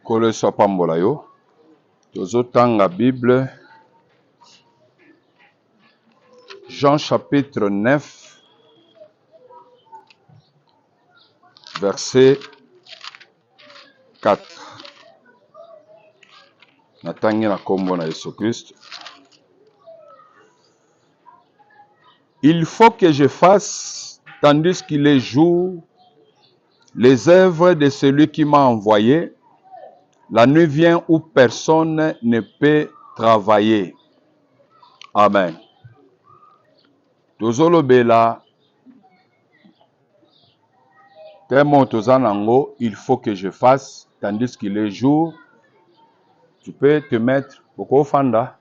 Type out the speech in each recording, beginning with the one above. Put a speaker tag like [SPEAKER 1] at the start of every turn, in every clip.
[SPEAKER 1] Kole Swapambola yo. Tozotanga Bible. Jean chapitre 9, verset 4. Natangi na kombo na Yesu Christ. Il faut que je fasse, tandis qu'il est jour, les œuvres de celui qui m'a envoyé. La nuit vient où personne ne peut travailler. Amen. Tozolobela, tellement tozanango, il faut que je fasse, tandis qu'il est jour. Tu peux te mettre au fanda.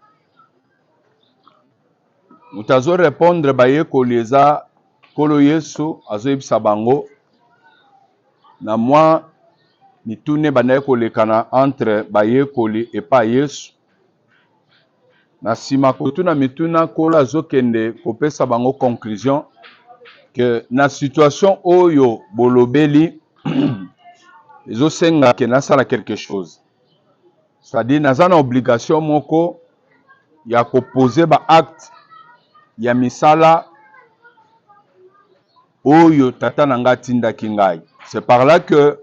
[SPEAKER 1] Mutazo répondre baye koleza kolo Yesu azoyebisa bango na mwa mitune banaye kolekana entre baye koli et pas Yesu. Na sima kotuna mituna kolo azokende kopesa bango conclusion que na situation oyo bolobeli ezosenga ke nasala quelque chose. C'est-à-dire naza na obligation moko ya koposer ba acte ya misala oyo tata nanga tindaki ngai. C'est par là que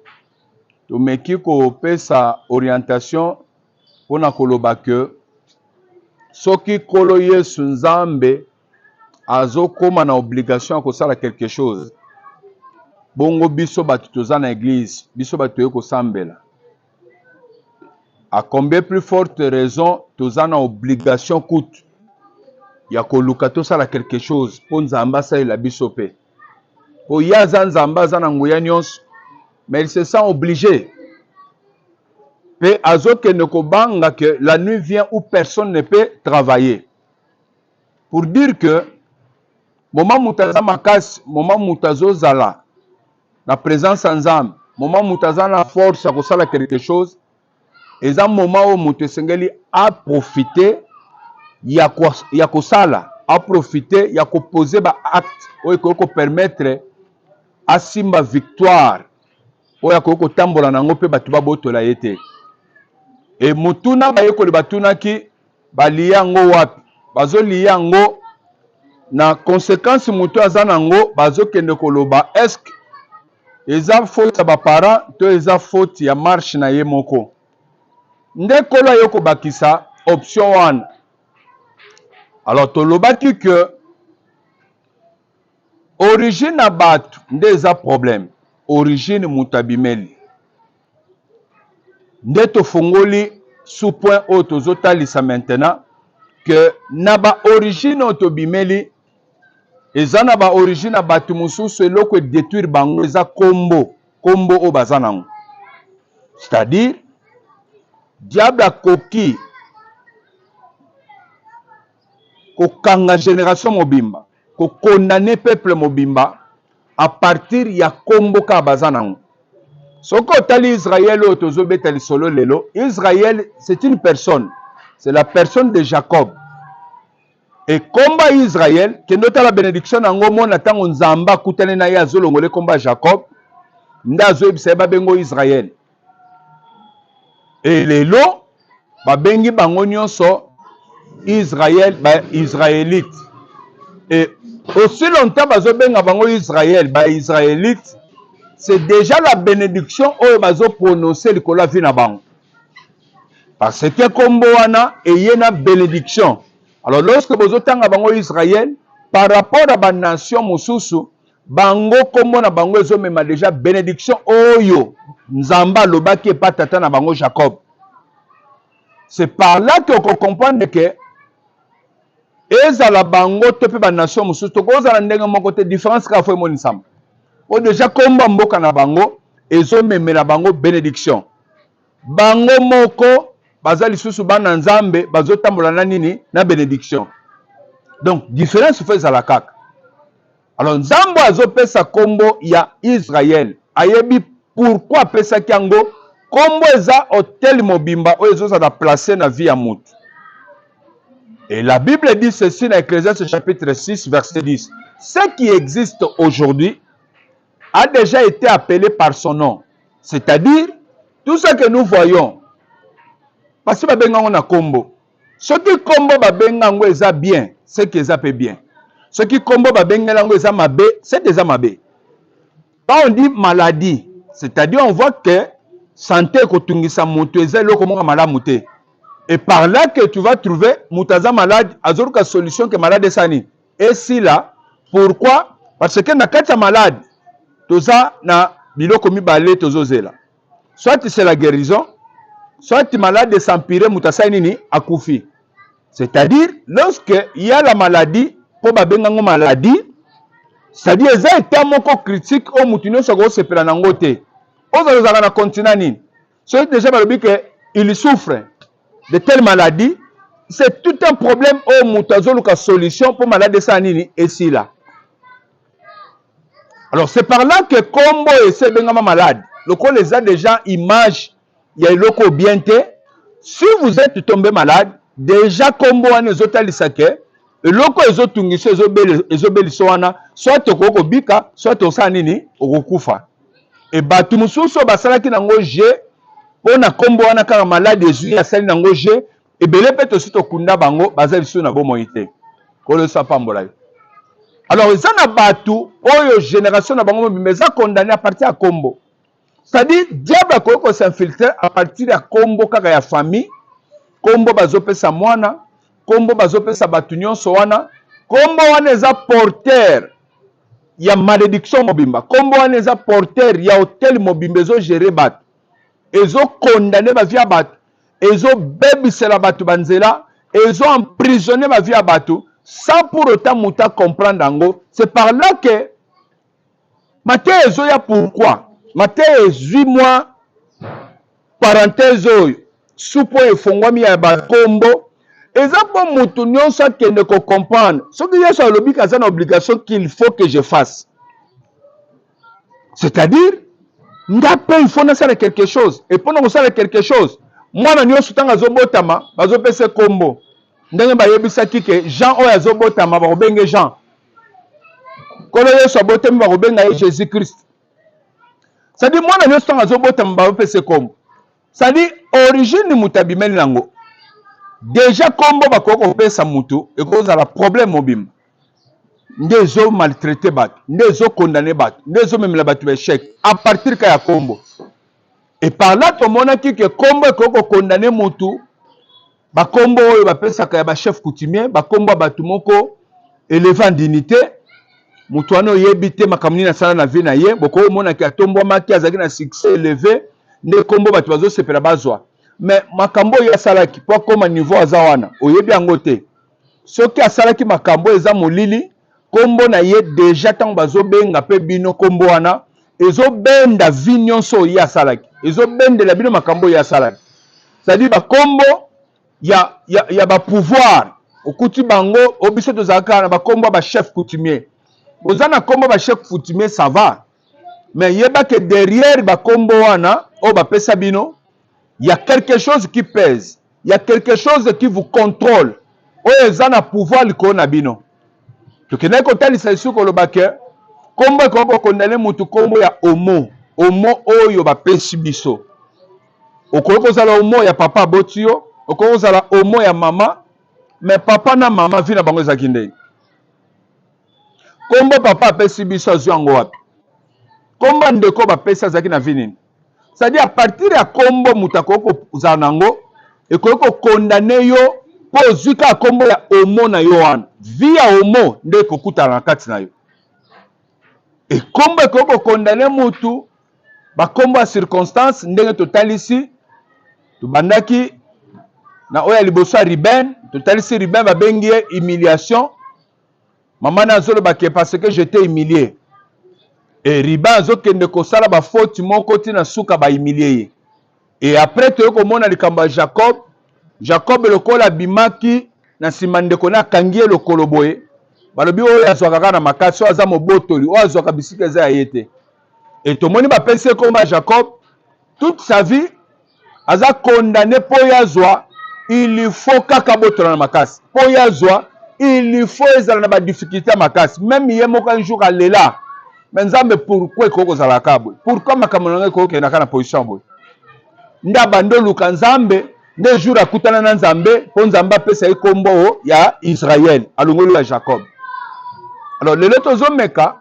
[SPEAKER 1] tomeki kopesa orientation pona koloba que soki kolo Yesu Nzambe azokoma na obligation ya kosala quelque chose. Bongo biso batu toza na église, biso batu yeko sambela. À combien plus forte raison toza na obligation coûte ya koluka tosala quelque chose po Nzamba salela biso pe. Po yaza Nzamba za na nguya nyonso, mais il se sent obligé. Pe azokende kobanga que la nuit vient où personne ne peut travailler. Pour dire que moment mutaza makasi, moment mutazo zala na présence Nzambe, moment mutaza na force ya kosala quelque chose, eza moment où mutesengeli a profiter ya kosala, a profiter ya koposer ba acte oyo ko permettre asimba victoire oyo ko tambola nango pe batu ba botola yete. Et mutuna baye ko batuna ki baliya ngo wapi bazo liya ngo na conséquence mutu azana ngo bazo kende koloba est-ce eza faute ya ba parents to eza faute ya marche na ye moko. Nde kola yoko bakisa option 1. Alors tolobaki que origine à batu nde eza problème. Origine mutabimeli. Nde tofongoli sous point o tozotalisa maintenant que na ba origine otobimeli eza na ba origine à batu mususu eloko détruire bango eza kombo o bazanango. C'est-à-dire diable a koki kokanga génération mobimba, ko condamner peuple mobimba à partir ya kombo ka bazanango. Soko tali Israël o tozobeta lisolo lelo, Israël c'est une personne, c'est la personne de Jacob. Et komba Israël, kendo ta la bénédiction nango mona tango Nzamba kutane na ya zolongole komba Jacob, nda zoyebisa ba bengo Israël. Et lelo ba bengi bango nyonso Israël, ba Israélite. Et aussi longtemps bazo benga bango Israël, ba Israélite, c'est déjà la bénédiction oyo bazo prononcer likolo vi na bango. Parce que kombo wana eye na bénédiction. Alors lorsque bozo tanga bango Israël par rapport à ba nation mosusu, bango kombo na bango ezo mema déjà bénédiction oyo Nzamba lobaki pa tata na bango Jacob. C'est par là que on comprend que ezala bango to pe ba nation mosusu to kozala ndenge moko te différence ka fo monisamba. O déjà komba mboka na bango ezo memela bango bénédiction. Bango moko bazali susu bana Nzambe bazotambola na nini na bénédiction. Donc différence fait za la kaka. Alors Nzambe azopesa kombo ya Israël. Ayebi pourquoi pesa kiango kombo eza hôtel mobimba o ezo za placer na vie ya mutu. Et la Bible dit ceci dans Ecclésiaste chapitre 6 verset 10. Ce qui existe aujourd'hui a déjà été appelé par son nom. C'est-à-dire tout ce que nous voyons, parce que babengango na kombo. Ce qui kombo babengango eza bien, c'est que ça peut bien. Ce qui kombo babengango eza mabe, c'est déjà mabe. Quand on dit maladie, c'est-à-dire on voit que santé kotungisa moto eza loko monga malamu te. Et par là que tu vas trouver mutaza malade, azoruka solution que malade sani. Et si là, pourquoi? Parce que na kati ya malade, toza na biloko mibale tozozela. Soit c'est la guérison, soit malade de s'empirer mutasa nini akufi. C'est-à-dire, lorsque il y a la maladie, pour babengango maladie, c'est-à-dire eza état moko critique au mutunyo soko sepela nango te. Ozalozaka na continent nini. Soit déjà balobi que il souffre de telle maladie, c'est tout un problème au mutazoluka solution pour maladie ça nini et si là. Alors c'est par là que kombo ese bengama malade. Le col les a déjà image, il y a loko bien te. Si vous êtes tombé malade, déjà kombo ane zotalisake, loko ezotungisa ezobeliso wana, soit tokoko bika, soit tosa nini okokufa. Et batu mususu basalaki nango je pona kombo wana kaka malade ezui asali nango je ebele pe tosi tokunda bango baza biso na bomoi te. Kolo sa pambola yo. Alors eza na batu oyo génération na bango mais ça condamné à partir à kombo. C'est-à-dire diable ko s'infiltrer à partir ya kombo kaka ya famille, kombo bazopesa mwana, kombo bazopesa batu nyonso wana, kombo wana eza porteur ya malédiction mobimba, kombo wana eza porteur ya hôtel mobimba ezo gérer batu, ezo condamner ba via batu, ezo bebisela batu banzela, ezo emprisonner ba via batu sans pour autant muta comprendre ango. C'est par là que Maté ezo ya pourquoi Maté 8 mois parenthèse oyo supo efongwami ya bakombo eza bon mutu nyonso akende ko comprendre soki yeso alobi kaza na obligation qu'il faut que je fasse, c'est-à-dire ngape il faut nasala quelque chose et pour nasala quelque chose mwana nyonso tanga zobotama bazopesa kombo ndenge bayebisaki ke Jean oyo azobotama bakobenge Jean kolo yeso abotami bakobenga ye Jésus Christ. C'est-à-dire mwana nyonso tanga zobotama bakopesa kombo, c'est-à-dire origine mutabimeli nango déjà kombo bakoko pesa mutu ekozala problème mobimba nde ezo maltraité bato, nde ezo condamné bato, nde ezo memela bato beshek à partir ka ya kombo. Et par là tomonaki ke kombo ekoko condamné mutu bakombo oyo bapesaka ya ba chef coutumier, bakombo bato moko élevé en dignité, mutu wana oyebi te makambo nini asala na vie na ye, boko omonaki atombwamaki azalaki na succès élevé nde kombo bato bazosepela bazwa. Mais makambo oyo asalaki po akoma niveau aza wana oyebi yango te. Soki asalaki makambo eza molili, kombo na ye déjà ntango bazobenga mpe bino kombo wana ezobenda vi nyonso oyo asalaki, ezobendela bino makambo oyo asalaki. C'est-à-dire bakombo ya bapouvoir okuti bango obiso tozalaka na bakombo ba chef coutumier. Oza na kombo ba chef coutumier ça va, mais yeba que derrière bakombo wana o bapesa bino, il y a quelque chose qui pèse, il y a quelque chose qui vous contrôle. Oyo eza na pouvoir likolo na bino. Tokende kotalisa isu koloba ke kombo ekoko kondane mutu kombo ya omo oyo bapesi biso. Okoki kozala omo ya papa aboti yo, okoki kozala omo ya mama, mais papa na mama vi na bango ezalaki ndenge. Kombo papa apesi biso azwi yango wapi? Kombo ndeko bapesi azalaki na vi nini? C'est-à-dire à partir ya kombo mutu akoki kozala nango ekoki kokondane yo po ozwi kaka kombo ya omo na yo wana. Vi ya omo nde ekokutana na kati na yo. E kombo ekoki kokondane mutu bakombo ya circonstance ndenge totalisi tubandaki na oya liboso ya Ruben, totalisi Ruben babengi ye humiliation. Maman azoloba ke parce que j'étais humilié. Et Ruben azokende kosala ba faute moko tina suka ba humilié ye. Et après toyo komona likambo ya Jacob, Jacob lokola bimaki na nsima ndeko na kangie lokolo boye. Balobi oyo azwaka kaka na makasi oyo aza mobotoli oyo azwaka bisika eza ya ye te. Et tomoni bapesi komba Jacob toute sa vie aza condamné po yazwa, il faut kaka botola na makasi. Po yazwa, il faut ezala na ba difficulté makasi. Même ye moko un jour alela. Mais nzambe pourquoi ekoko zala kabwe? Pourquoi makambo na ngeko ke na kana position boye? nda bando luka nzambe nde jour akutana na nzambe po nzambe apesa ye kombo ya Israël alongoli ya Jacob. Alors lelo tozomeka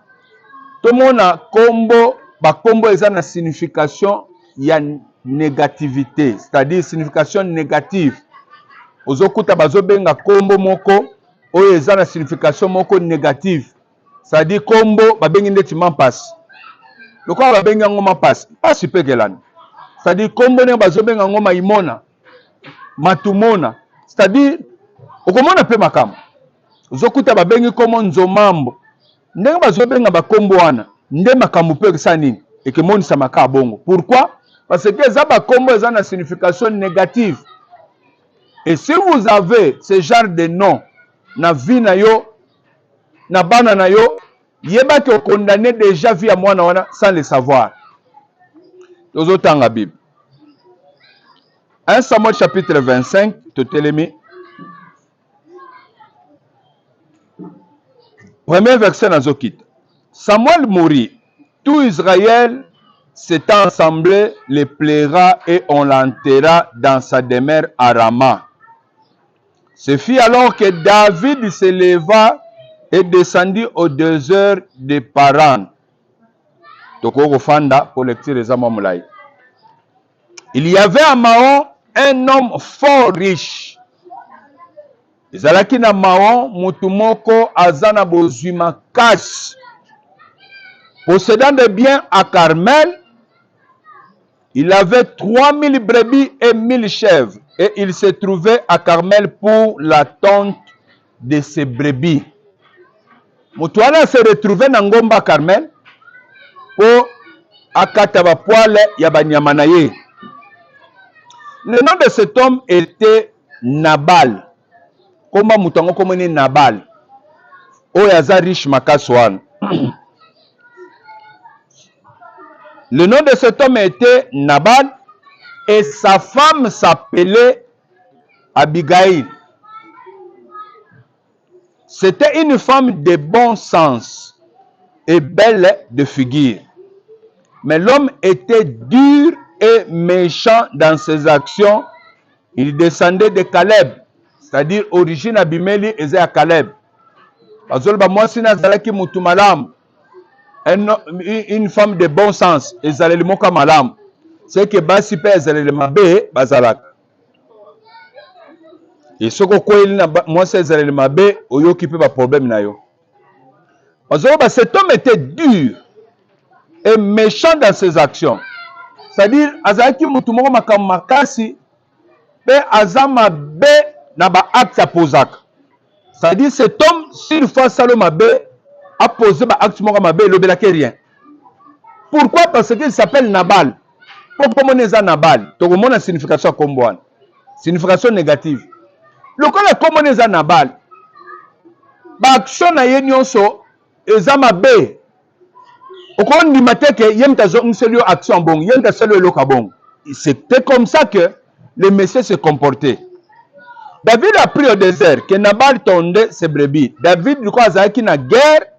[SPEAKER 1] tomona kombo bakombo eza na signification ya négativité, c'est-à-dire signification négative. Ozokuta bazobenga kombo moko oyo eza na signification moko négative, c'est-à-dire kombo babengi ndeti mampasi. Lokola babengi yango mampasi, pasi pekelani. C'est-à-dire kombo ne bazobenga yango maimona, matumona, c'est-à-dire okomona pe makamo. Ozokuta babengi kombo nzomambo. Ndenge bazobenga bakombo wana, nde makambo pe kesa nini ekemonisa maka bongo. Pourquoi? Parce que eza bakombo eza na signification négative. Et si vous avez ce genre de nom na vie na yo, na bana na yo, yeba ke condamné déjà vie à mwana wana sans le savoir. Tozotanga Bible. 1 Samuel chapitre 25, totelemi. Premier verset nazokita. Samuel mourit. Tout Israël s'est assemblé, le plaira et on l'enterra dans sa demeure à Rama. Ce fut alors que David se leva et descendit au désert de Paran. Il y avait à Maon un homme fort riche. Ezalaki na Maon mutu moko azana bozwi makasi. Possédant des biens à Carmel, il avait 3000 brebis et 1000 chèvres. Et il se trouvait à Carmel pour la tonte de ses brebis. Mutuana se retrouvait dans Ngomba Carmel pour akata ba poile ya banyama na ye. Le nom de cet homme était Nabal. Komba mutango komone Nabal. Oyaza riche makaswan. Le nom de cet homme était Nabal et sa femme s'appelait Abigail. C'était une femme de bon sens et belle de figure. Mais l'homme était dur et méchant dans ses actions. Il descendait de Caleb, c'est-à-dire origine Abimeli et à Caleb. Une femme de bon sens, ezaleli moka malam. C'est que basi pe ezaleli mabe bazalaka. Et soko koeli na mwasi ezaleli mabe oyoki pe ba problème na yo. Cet homme était dur et méchant dans ses actions. C'est-à-dire azalaki mutu moko makambo makasi pe azama be na ba acte apozaka. C'est-à-dire cet homme s'il faut saloma be a posé ba acte moko mabe lobelaki rien. Pourquoi? Parce qu'il s'appelle Nabal. Pourquoi on est Nabal? Donc on a signification comme one. Signification négative. Le cas comme on est Nabal. Ba action na yenyonso ezama be. Okon di mateke yemta zo nselio action bon, yemta selo loka bon. C'était comme ça que le monsieur se comportait. David a pris au désert que Nabal tondait ses brebis. David du coup azaki na guerre.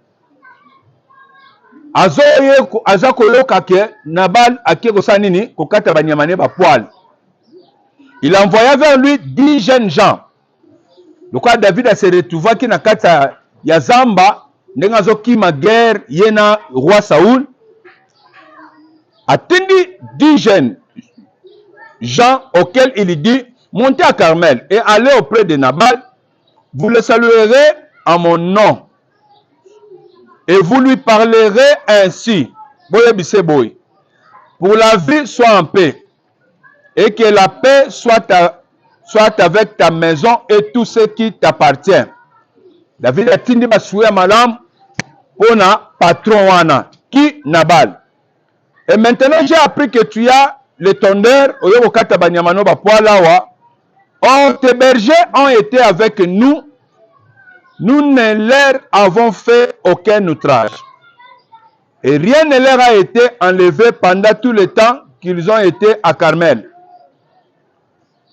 [SPEAKER 1] Aza koyoka ke Nabal akeko sanini kokata banyamane ba poil. Il envoya vers lui 10 jeunes gens. Le quoi David a se retrouvé qui na kata ya zamba ndenga zo kima guerre yena roi Saoul. Attendi 10 jeunes gens auxquels il dit montez à Carmel et allez auprès de Nabal. Vous le saluerez en mon nom. Et vous lui parlerez ainsi. Pour la vie, sois en paix. Et que la paix soit avec ta maison et tout ce qui t'appartient. David a tindi basouya malam pour na patron wana qui Nabal. Et maintenant j'ai appris que tu as le tondeur oyo kata banyamano ba poala wa. Or tes bergers ont été avec nous. Nous ne leur avons fait aucun outrage. Et rien ne leur a été enlevé pendant tout le temps qu'ils ont été à Carmel.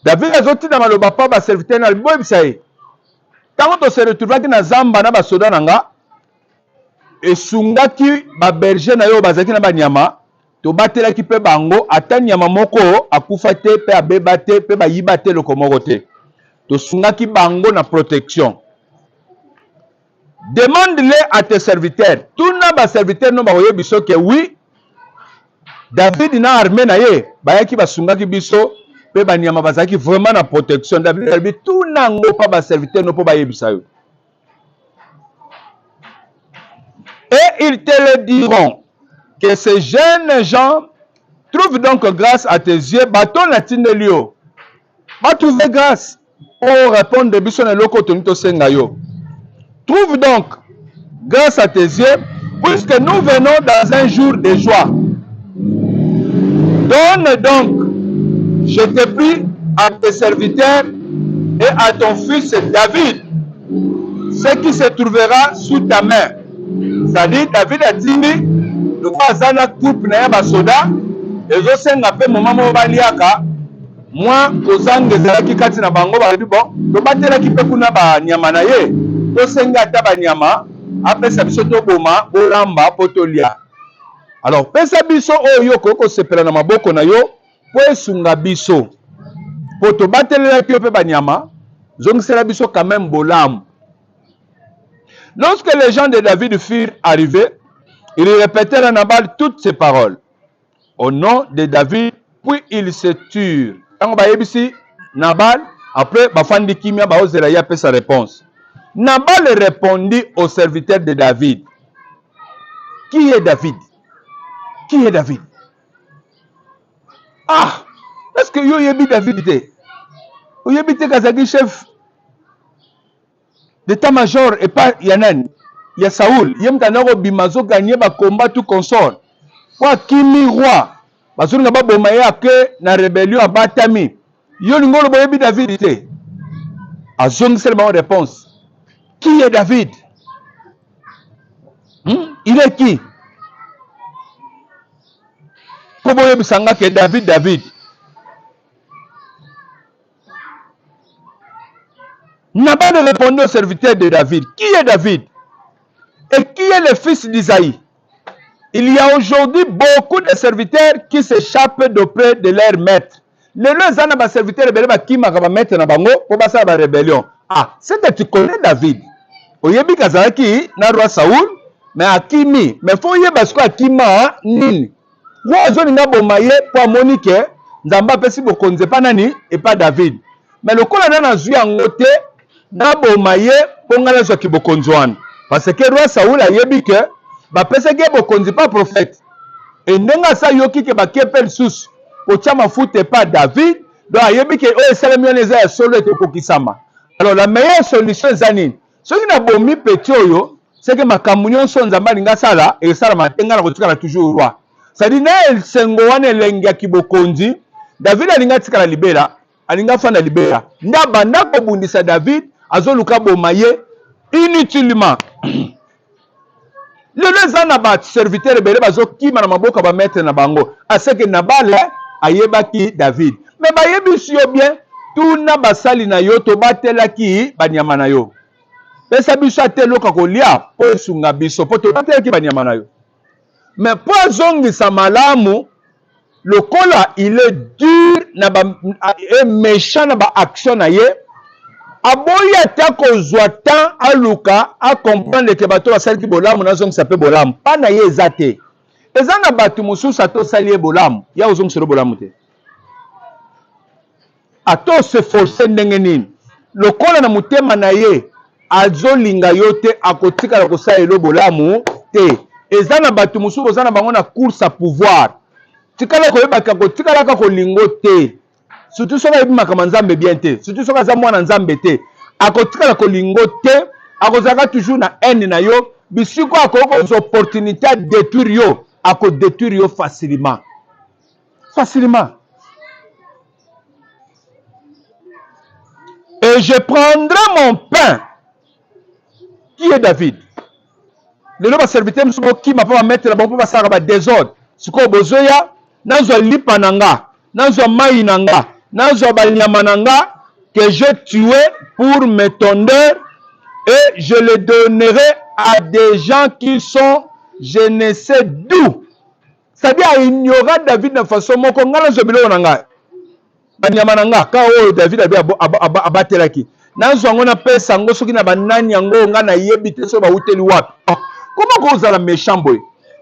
[SPEAKER 1] David a dit dans le bapa ba serviteur na boy bisaye. Quand on se retrouve na zamba na ba soda nanga et sungaki ba berger na yo bazaki na ba nyama, to batela ki pe bango atanya mamoko akufa te pe abeba te pe bayiba te lokomoko te to sungaki bango na protection. Demande-le à tes serviteurs. Tout na ba serviteur no ba biso que oui David na armée na ye bayaki basungaki biso pe banyama bazaki vraiment na protection. David a dit tout nango pa ba serviteur no po bayebisa yo. Et ils te le diront que ces jeunes gens trouvent donc grâce à tes yeux. Baton la tindelio. Va trouver grâce pour répondre de biso na loko tonito senga yo. Trouve donc grâce à tes yeux, puisque nous venons dans un jour de joie. Donne donc, je te prie, à tes serviteurs et à ton fils David, ce qui se trouvera sous ta main. C'est-à-dire, David a dit, le Bazana coupe na ya soda, et je sais que moment où baliaka, moi, aux angles de la kati na bango, bon, le batela qui peut kuna ba nyama ye, to senga ta ba nyama, après ça biso to boma, olamba potolia. Alors, pesa biso oyo koko sepela na maboko na yo, po esunga biso. Po to batela ki pe ba nyama, zongisela biso quand même bolam. Lorsque les gens de David furent arrivés, ils répétèrent à Nabal toutes ces paroles. Au nom de David, puis ils se turent. Quand ba yebisi Nabal, après bafandi kimia ba ozela ya pe sa réponse. Nabal répondit au serviteur de David. Qui est David? Qui est David? Ah, est-ce que yo yebi David te? Yo yebi te kazaki chef d'état-major et pas Yanan, ya Saoul. Yem tanako bimazo gagner ba combat tout consort. Kwa kimi roi. Bazuri nga ba bomaye ake na rébellion abatami. Yo lingolo bo yebi David te. Azong seulement réponse. Qui est David? Il est qui? Comment vous savez que David? Nabal répondit au serviteur de David. Qui est David? Et qui est le fils d'Isaïe? Il y a aujourd'hui beaucoup de serviteurs qui s'échappent d'auprès de leur maître. Les deux serviteurs qui m'a mettre na bango pour passer à la rébellion. Ah, c'est que tu connais David. Oyebi kazaki na roi Saoul, mais Akimi, mais faut yeba ce Akima nini. Wa zoni na bomaye pour Monique, nzamba pesi bokonze pa nani et pas David. Mais le kola na zui angote na bomaye pour ngala zo ki bokonzwana. Parce que roi Saoul a yebi que ba pesi ke bokonze pas prophète. Et ndenga sa yoki ke ba kepel sus pour chama foute pas David, donc a yebi que o esalemi oneza ya solo et kokisama. Alors la meilleure solution zanine. Ce qui n'a pas mis petit oyo, c'est que ma communion son zambali nga sala et sala matenga na kotika toujours roi. Ça dit na el sengo wana lenga kibokonzi, David alinga tikala libera, alinga fana libera. Ndaba ndako bundisa David azoluka bomaye inutilement. Le lezana ba serviteur bele bazo kima na maboka ba mettre na bango. Ase que Nabal ayebaki David. Mais ba yebi yo bien, tout na basali na yo to batela ki banyama na yo. Pesa biso ateloka kolia po sunga biso po to batela ki banyama na yo. Mais pour zongisa malamu, le kola il est dur na ba et méchant na ba action na ye. Aboya ta ko zwatan aluka a comprendre que bato basali ki bolamu na zongisa pe bolamu. Pa na ye ezate. Ezanga batu mususa to sali bolamu. Ya zongisa bolamu te. Ato se forcer ndenge nini. Le kola na mutema na ye azolinga yote akotika la kosaelo bolamu te. Ezana batu musubo zana bango na course à pouvoir. Tikala koyeba kako tikala kako lingo te. Surtout soka yebi makama nzambe bien te. Surtout soka za mwana nzambe te. Akotika ko lingo te, akozaka toujours na haine na yo, bisiko akoko opportunité à détruire yo, ako détruire yo facilement. Facilement. Et je prendrai mon pain. Qui est David? Le nom serviteur qui m'a pas mettre là-bas pour passer à désordre. Ce qu'on besoin, nazo lipananga, nazo mainanga, nazo banyamananga que je tué pour mes tondeurs et je le donnerai à des gens qui sont je ne sais d'où. c'est-à-dire ignora David de façon moko ngala zobilo nanga banyama nanga ka o David abatelaki nanzo ngona pesa ngo soki na banani yango nga na yebite so ba uteli wapi. Comment ko za la méchant boy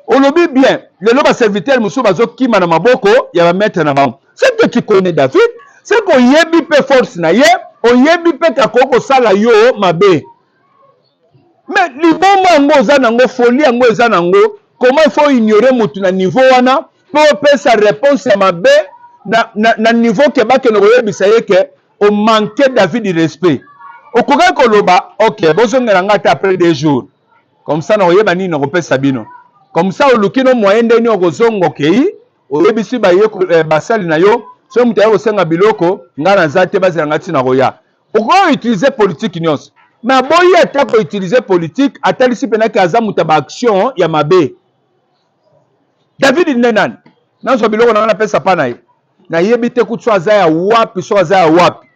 [SPEAKER 1] olobi bien le loba serviteur musu bazokima na maboko ya ba maître na bango. C'est que tu connais David, c'est qu'on yebi pe force na ye, on yebi pe kakoko sala yo mabe. Mais liboma ngo za nango folie ngo za nango, comment il faut ignorer mutu na niveau wana pour pe sa réponse ya mabe na niveau ke ba ke no yebisa ye ke o manquer David de respect. Okoka koloba OK, bozongela ngata après 2 jours. Comme ça na oyeba nini na kopesa bino. Comme ça olukino moyen ndeni okozongo kei oyebisi ba ye basali na yo so mutu ayo senga biloko ngana nzate bazela ngati na roya. Oko utiliser politique nyonso. Mais boye ata ko utiliser politique atalisi pena ki aza mutu ba action ya mabe. David nenan nanso biloko na pesa pa na ye. Na yebite kutu aza ya wapi so aza ya wapi.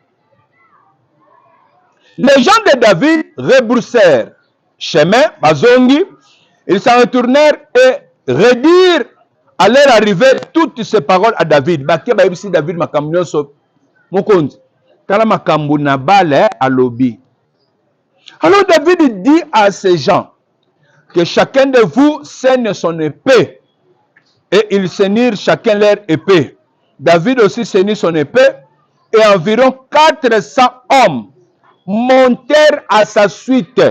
[SPEAKER 1] Les gens de David rebroussèrent chemin bazongi. Ils s'en retournèrent et redirent à leur arrivée toutes ces paroles à David. Baké ba yebisi David makambo nyonso mokonzi. Tala makambo na bale à lobi. Alors David dit à ces gens que chacun de vous saigne son épée. Et ils saignirent chacun leur épée. David aussi saignit son épée et environ 400 hommes montèrent à sa suite.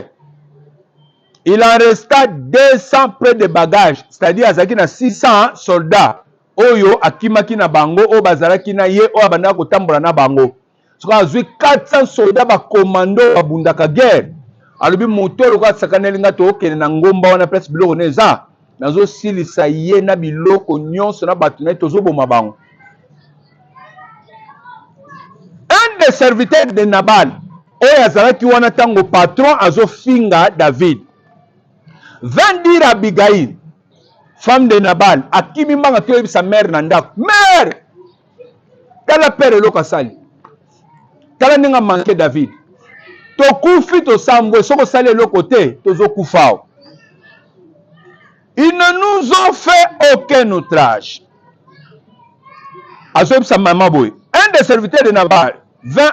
[SPEAKER 1] Il en resta 200 près de bagages, c'est-à-dire azaki na 600 soldats. Oyo akimaki na bango, o bazalaki na ye, o abanda kotambola na bango. Soka azwi 400 soldats ba commando babundaka guerre. Alobi motoro kwa sakaneli nga to okene na ngomba wana place biloko neza. Nazo silisa ye na biloko nyonso na batu na tozo boma bango. Un des serviteurs de Nabal, oyo azalaki wana tango patron azo finga David. vint dire à Abigail, femme de Nabal, à qui mimanga tu sa mère nanda, mère, tala père eloko sali, tala ninga manqué David, to kufi to sambwe, soko sali eloko te, tozo kufao. Ils ne nous ont fait aucun outrage. Azob sa maman boy. Un des serviteurs de Nabal vint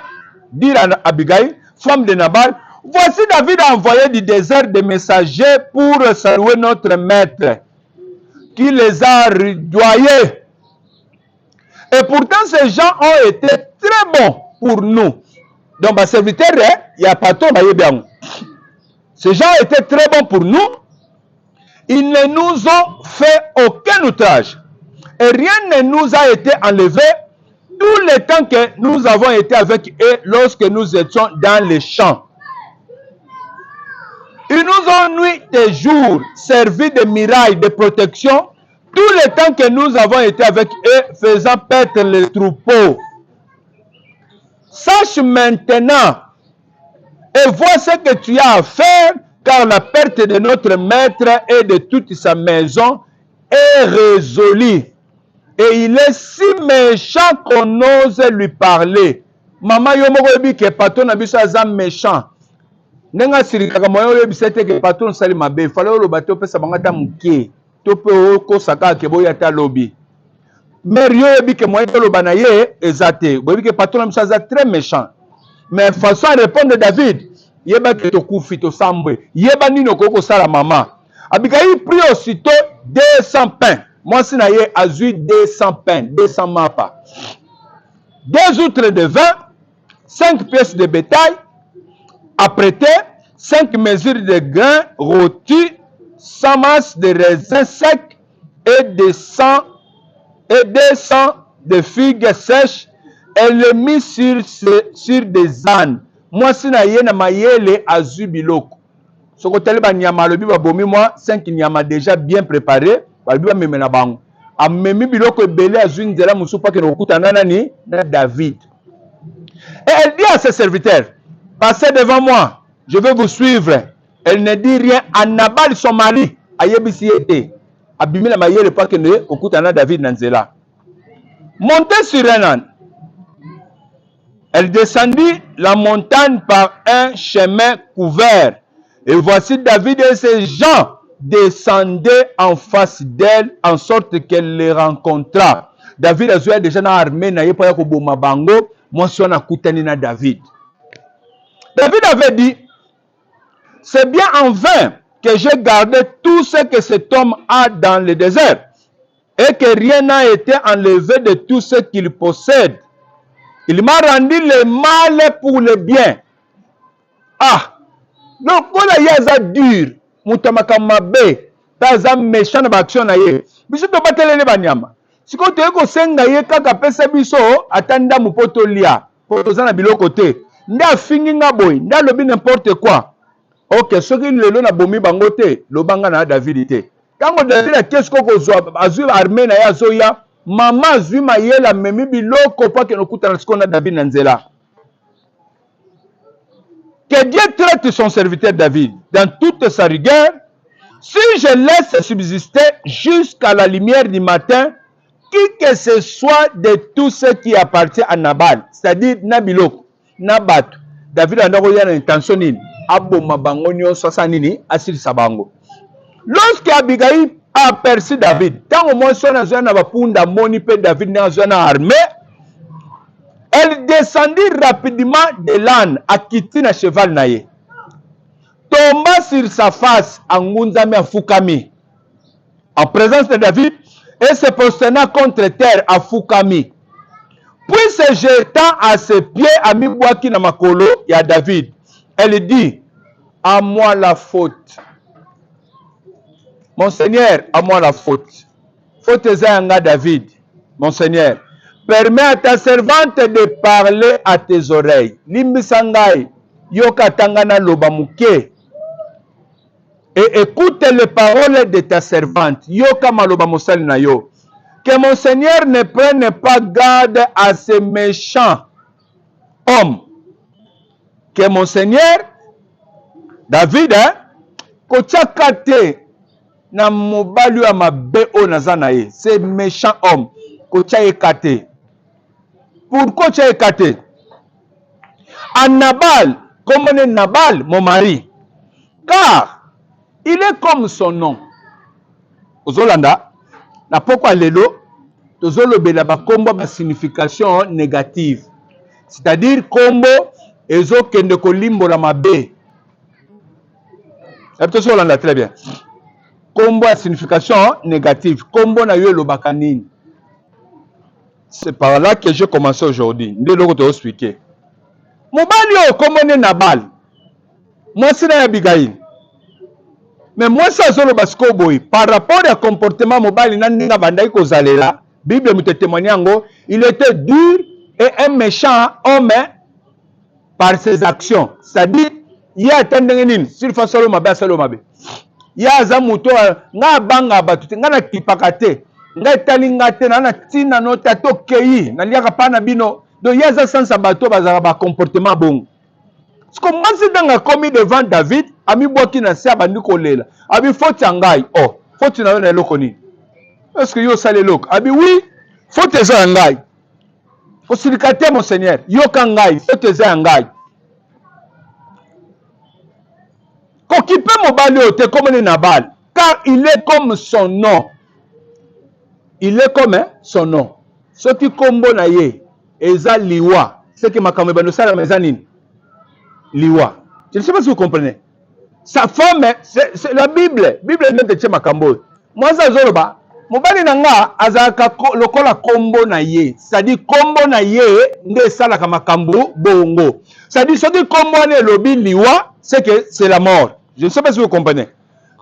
[SPEAKER 1] dire à Abigail, femme de Nabal, voici David a envoyé du désert des messagers pour saluer notre maître, qui les a rudoyés. Et pourtant, ces gens ont été très bons pour nous. Donc, ma serviteur, il n'y a pas trop de. Ces gens étaient très bons pour nous. Ils ne nous ont fait aucun outrage. Et rien ne nous a été enlevé tout le temps que nous avons été avec eux lorsque nous étions dans les champs. Ils nous ont nuit et jour servi de miraille de protection tout le temps que nous avons été avec eux faisant perdre les troupeaux. Sache maintenant et vois ce que tu as à faire, car la perte de notre maître et de toute sa maison est résolue. Et il est si méchant qu'on ose lui parler. Maman yo moko yebi ke patron na biso aza méchant. Nenga sirikaka moyo yebi sete ke patron sali mabe. Fala lo bato pesa bangata muke. To pe ko saka ke boya ta lobi. Mais yo yebi ke moyo lo banaye ezate. Bo yebi ke patron na biso aza très méchant. Mais façon à répondre David, yeba ke to kufi to sambwe. Yeba nino ko sala maman. Abigail prit aussitôt 200 pains. Moi, si na ye azui 200 pains, 200 mapas, 2 outres de vin, 5 pièces de bétail, apprêtées, 5 mesures de grains rôtis, 100 masses de raisins secs et 200 de figues sèches, et le mit sur des ânes. Moi, si na ye na mayele azui biloko. Ce que tu as nyama lobi ba bomi moi 5 nyama déjà bien préparés. Amemi biloko ebele azwi nzela musu pa ke nokutana nani na David. Et elle dit à ses serviteurs, passez devant moi, je vais vous suivre. Elle ne dit rien à Nabal son mari, ayebisi ete abimila mayele pa ke ne okutana David na nzela. Montez sur un âne. Elle descendit la montagne par un chemin couvert. Et voici David et ses gens descendait en face d'elle en sorte qu'elle les rencontra. David a déjà une armée na ye pour koboma bango, moi si on a koutani na David. David avait dit, c'est bien en vain que j'ai gardé tout ce que cet homme a dans le désert et que rien n'a été enlevé de tout ce qu'il possède. Il m'a rendu le mal pour le bien. Ah, donc voilà, il y a ça dur. Moutamaka mabe, taza méchant na action na ye. Biso to batelele banyama. Siko to yeko senga ye kaka pesa biso atanda mupoto lia. Poto za na biloko te. Nda fingi nga boy, nda lobi n'importe quoi. Ok, soki lelo na bomi bango te, lobanga na David te. Kango David a qu'est-ce qu'on zwa azui armée na ya zoya, mama azui mayela memi biloko pa ke nokuta na sikona David na nzela. Que Dieu traite son serviteur David dans toute sa rigueur. Si je laisse subsister jusqu'à la lumière du matin, qui que ce soit de tout ce qui appartient à Nabal, c'est-à-dire Nabilok, Nabat, David a une intention aboma bango nyonso sanini asili sabango. Lorsque Abigail a aperçu David, tant au moins son azana va punda moni pe David n'a azana armée, elle descendit rapidement de l'âne à quitter na cheval naye. Tomba sur sa face en ngunzami à Fukami, en présence de David, et se prosterna contre terre à Fukami. Puis se jetant à ses pieds à Mibwaki na makolo ya David, elle dit, à moi la faute. Mon Seigneur, à moi la faute. Faute ezanga David, mon Seigneur. Permets à ta servante de parler à tes oreilles. Limbisangai, yoka tangana lobamuke. Et écoute les paroles de ta servante. Yoka maloba mosali na yo. Que mon Seigneur ne prenne pas garde à ces méchants hommes. Que mon Seigneur, David, kochakate na mobali ya mabe o nazanaye. Ces méchants hommes. Kochakate. Pourquoi tu as écarté? À Nabal, comme on est Nabal, mon mari. Car il est comme son nom. Aux Hollandais, na pourquoi lelo, tozolo bela ba kombo ba signification négative. C'est-à-dire kombo ezo kende ko limbo la mabe. Aux Hollandais très bien. Kombo a signification négative. Kombo na yo lo bakanini. C'est par là que j'ai commencé aujourd'hui. Ndé loko to expliquer. Mobali yo komone Nabal. Moi c'est na Abigail. Mais moi ça zolo basiko boy par rapport à comportement mobali na ninga bandai ko zalela. Bible me témoigne yango, il était dur et un méchant homme par ses actions. C'est-à-dire il y a tendengeni sur fasolo mabe solo mabe. Ya za muto nga banga batuti nga na kipakate. Nga talinga te na tina no tato kei na liaka pana bino do yaza sansa bato bazaka ba comportement bon. Parce que moi c'est dans commis devant David ami boki na se abandi kolela abi faute ngai oh faute na na lokoni est-ce que yo sale lok abi oui faute za ngai ko silikate mon Seigneur yo kangai faute za ngai ko kipe mobali ote comme Nabal car il est comme son nom. Il est comme son nom. Ce qui combo na ye, eza liwa. Ce qui m'a comme banosala mezanine. Liwa. Je ne sais pas si vous comprenez. Sa femme, c'est la Bible. Bible est de makambo. Moi ça zoloba. Mobali nanga azaka lokola combo na ye. C'est-à-dire combo na ye nde sala kamakambo bongo. C'est-à-dire ce qui combo na lobi liwa, c'est que c'est la mort. Je ne sais pas si vous comprenez.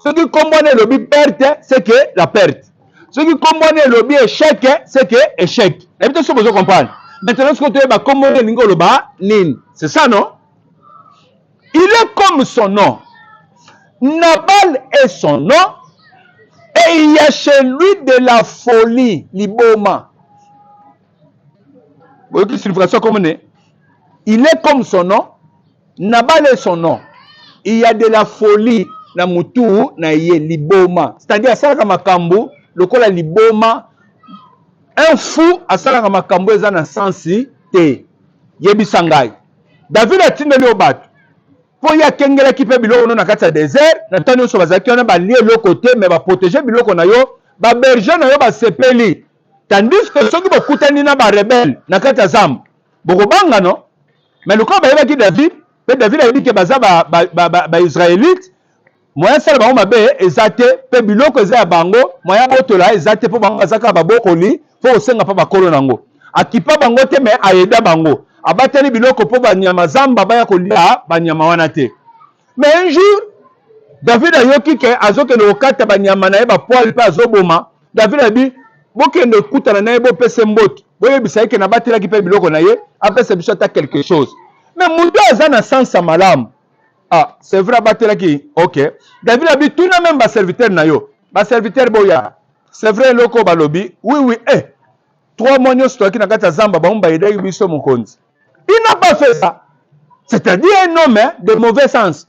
[SPEAKER 1] Ce qui combo na lobi perte, c'est que la perte. Ce qui comprend le bien échec, c'est que échec. Et peut-être que vous comprenez. Maintenant, ce que tu as c'est ça, non? Il est comme son nom. Nabal est son nom. Et il y a chez lui de la folie, l'iboma. Vous voyez que signification comme il est comme son nom. Nabal est son nom. Il y a de la folie na mutu na ye liboma. C'est-à-dire ça comme makambo. Le kola liboma un fou asalaka makambo eza na sensi te yebisangai David a tindeli obato po ya kengela ki pe biloko no na kati ya désert na tani so bazaki wana ba lié le côté mais ba protéger biloko na yo ba berger na yo ba sepeli tandis que soki bokutani na ba rebelle na kati ya zamba bokobanga no mais le corps ba ki David pe David a dit que baza ba israélite moyen sala bango mabe ezate pe biloko eza ya bango moyen botola ezate po bango bazaka ba bokoli po osenga pa bakolo nango akipa bango te mais ayeda bango abateli biloko po banyama zamba baya kolia banyama wana te mais un jour David ayoki ke azokende kokata banyama na ye bapoil mpe azoboma David abi bokende kutana na ye bopesa mboto boyebisa ye ke nabatelaki mpe biloko na ye apesa biso ata quelque chose mais moto aza na sansa malamu ah c'est vrai abatelaki ok David abi tuna même baserviteur na yo baserviteur boya c'est vrai eloko balobi oui eh 3 mois nyonso toyaki na kati ya zamba bango bayedaki biso mokonzi il n'a pas fait ça c'est-à-dire un homme de mauvais sens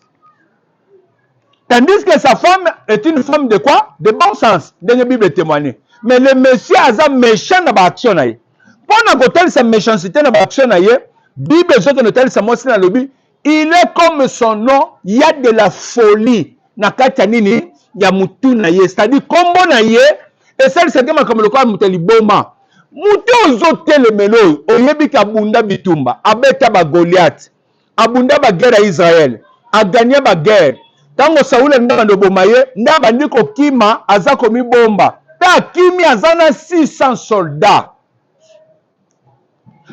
[SPEAKER 1] tandis que sa femme est une femme de quoi de bon sens ndenge Bible témoigne mais le monsieur aza méchant na baaction na ye mpona kotalisa méchanceté na baaction na ye Bible ezokende kotalisa mwasi na lobi il est comme son nom il y a de la folie na kati ya nini ya mutu na ye c'est-à-dire kombo na ye esalisaki makambo lokola moto liboma moto ozotelemela oyo oyebi ke abunda bitumba abeta bagoliath abunda bagere ya Israel aganye bagere ntango Sauli alingi bando boma ye nde abandi kokima aza komibomba mpe akimi aza na 600 soldats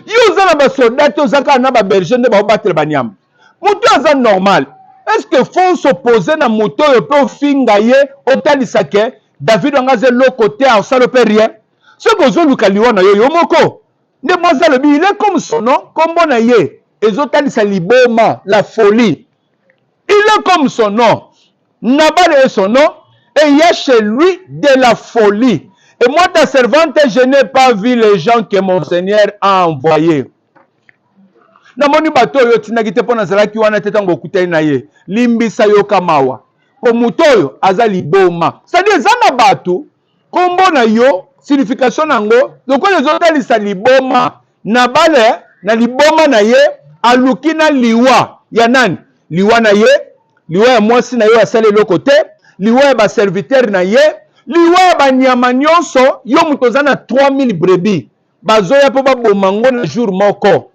[SPEAKER 1] yo oza na basoldat te oza kaka na baberger nde baobatela banyama moto aza normal est-ce que faut s'opposer na moto oyo mpe ofinga ye otalisa ke David wanga aza eloko te asala mpe rien soki ozoluka liwa na yo yo moko nde mwasi alobi il est comme son nom kombo na ye ezotalisa liboma la folie il est comme son nom Nabal est son nom et il y a chez lui de la folie et moi ta servante je n'ai pas vu les gens que mon Seigneur a envoyés namoni bato oyo tindaki te mpo nazalaki wana te ntango okutani na ye limbisa yo kamawa po moto oyo aza liboma c'est-à-dire eza na bato kombo na yo signification nango lokola ezotalisa liboma Nabale na liboma na ye aluki na liwa ya nani liwa na ye liwa ya mwasi na yo asala eloko te liwa ya baserviteur na ye liwa ya banyama nyonso yo moto oza na 3000 brebis bazoya mpo baboma ngo na jour moko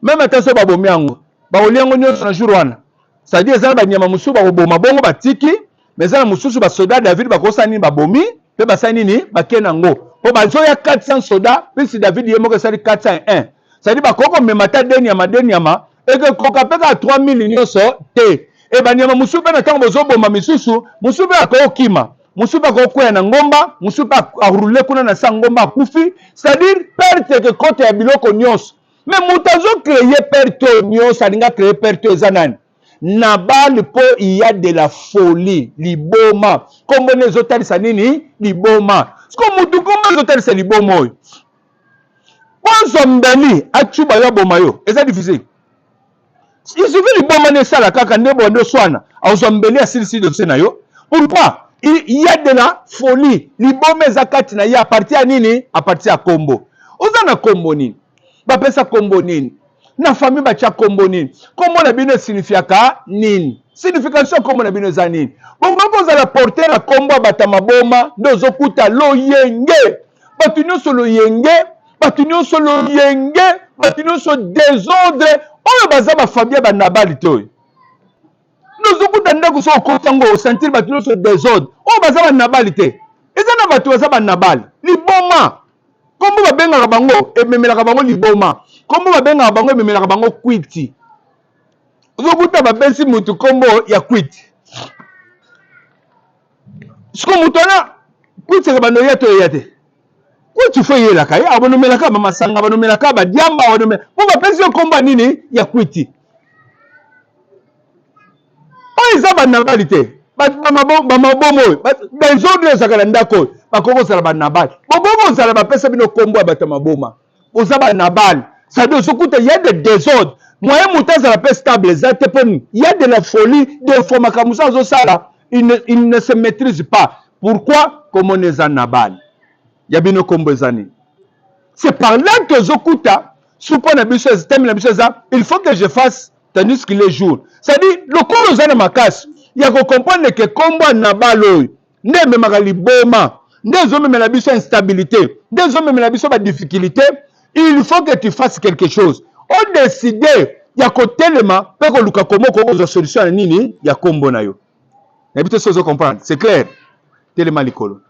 [SPEAKER 1] même ata so babomi yango baolia yango nyonso na jour wana c'est-à-dire eza na banyama mosusu bakoboma bongo batiki mais eza na mosusu basoda David bakosala nini babomi mpe basali nini bakei nango mpo bazoya 400 soda mpesi David ye moko esali 401 c'est-à-dire bakoki komema ata deniama ekokoka mpe kaka 3000 nyonso te e banyama mosusu mpe na ntango bozoboma misusu mosusu mpe akokima mosusu mpe akokwea na ngomba mosusu mpe arule kuna na sa ngomba akufi c'est-à-dire perte ekokote ya biloko nyonso mais moto azokreye perte oyo nyonso alinga kreye perte oyo eza nani Nabal po il y a de la folie liboma kombo ne ezotalisa nini liboma siko motu kombo ezotalisa liboma oyo bonzo mbeli acuba yo aboma yo eza difficile il suffit liboma ne esala kaka nde bonde oswana azwa mbeli asilisi dossier na yo pourquoi il y a de la folie liboma eza kati na ye aparti ya nini aparti ya kombo oza na kombo nini bapesa kombo nini na famille batia kombo nini kombo na bino signifiaka nini signification kombo na bino eza nini bongo kozala porter na kombo ya bata maboma nde ozokuta loyenge bato nyonso loyenge bato nyonso désordre oyo baza bafamille ya banabali te oyo nozokuta ndako so okoti yango osentir bato nyonso désordre oyo baza banabali te eza na bato baza banabali liboma kombo babengaka bango ememelaka bango liboma kombo babengaka bango ememelaka bango kwiti ozokuta babensi mutu kombo ya kwiti siko mutu wana kwiti eka bando ya to eya te kwiti fo eyelaka ye abonomelaka bamasanga abonomelaka badiamba po bapensi yo kombo ya nini ya kwiti oyo eza banabali te bamabomo oyo bazodre ezaka na ndako oyo bakoki kozala banabali bobomo ozala bapesa bino kombo ya bato maboma oza banabali sadi ozokuta ya de désordre moyen moto azala mpe stable eza te mpo nini ya de la folie de fois makambo mosusu azosala il ne se maîtrise pas pourquoi komona eza nabali ya bino kombo eza nini c'est par là que ozokuta supo na biso teme na biso eza il faut que je fasse tandis qu'il est jour c'est-à-dire lokolo oza na makasi ya comprendre que kombo na balo nde memaka liboma nde ezomemela biso instabilité nde ezomemela biso difficulté. Il faut que tu fasses quelque chose. On décide ya kotelema pe koluka komoko kozwa solution ya nini ya kombo na yo. Na bito sozo comprendre, c'est clair. Telema likolo.